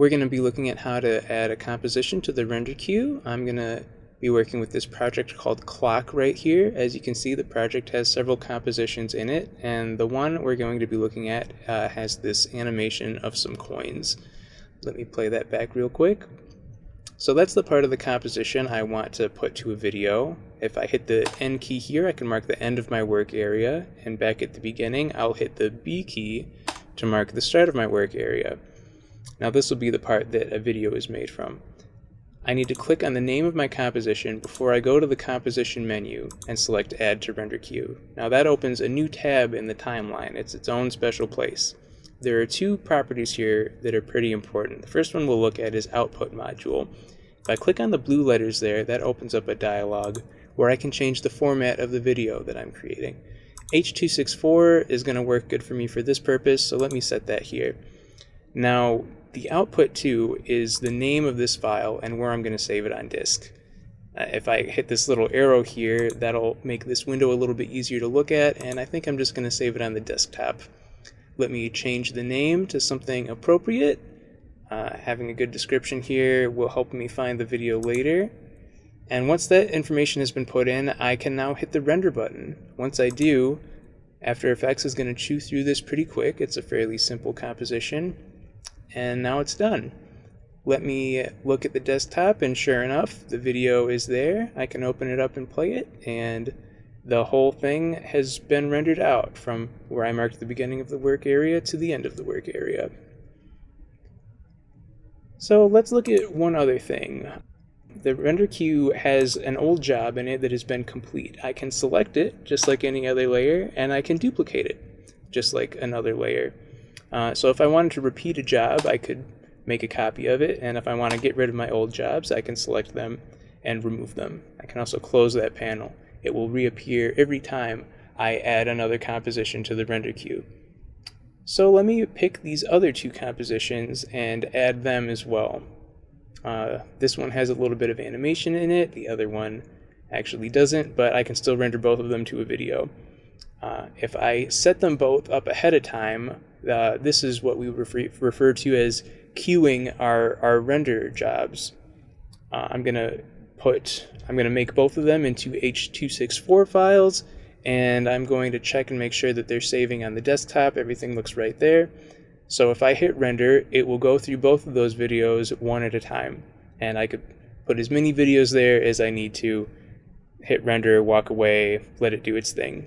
We're going to be looking at how to add a composition to the render queue. I'm going to be working with this project called Clock right here. As you can see, the project has several compositions in it, and the one we're going to be looking at has this animation of some coins. Let me play that back real quick. So that's the part of the composition I want to put to a video. If I hit the N key here, I can mark the end of my work area, and back at the beginning, I'll hit the B key to mark the start of my work area. Now this will be the part that a video is made from. I need to click on the name of my composition before I go to the composition menu and select Add to Render Queue. Now that opens a new tab in the timeline. It's its own special place. There are two properties here that are pretty important. The first one we'll look at is Output Module. If I click on the blue letters there, that opens up a dialog where I can change the format of the video that I'm creating. H.264 is going to work good for me for this purpose, so let me set that here. Now, the output to is the name of this file and where I'm going to save it on disk. If I hit this little arrow here, that'll make this window a little bit easier to look at, and I think I'm just going to save it on the desktop. Let me change the name to something appropriate. Having a good description here will help me find the video later. And once that information has been put in, I can now hit the render button. Once I do, After Effects is going to chew through this pretty quick. It's a fairly simple composition. And now it's done. Let me look at the desktop, and sure enough, the video is there. I can open it up and play it, and the whole thing has been rendered out from where I marked the beginning of the work area to the end of the work area. So let's look at one other thing. The render queue has an old job in it that has been complete. I can select it just like any other layer, and I can duplicate it just like another layer. So if I wanted to repeat a job, I could make a copy of it, and if I want to get rid of my old jobs, I can select them and remove them. I can also close that panel. It will reappear every time I add another composition to the render queue. So let me pick these other two compositions and add them as well. This one has a little bit of animation in it, the other one actually doesn't, but I can still render both of them to a video. If I set them both up ahead of time, this is what we refer to as queuing our render jobs. I'm gonna make both of them into H.264 files, and I'm going to check and make sure that they're saving on the desktop. Everything looks right there. So if I hit render, it will go through both of those videos one at a time, and I could put as many videos there as I need to, hit render, walk away, let it do its thing.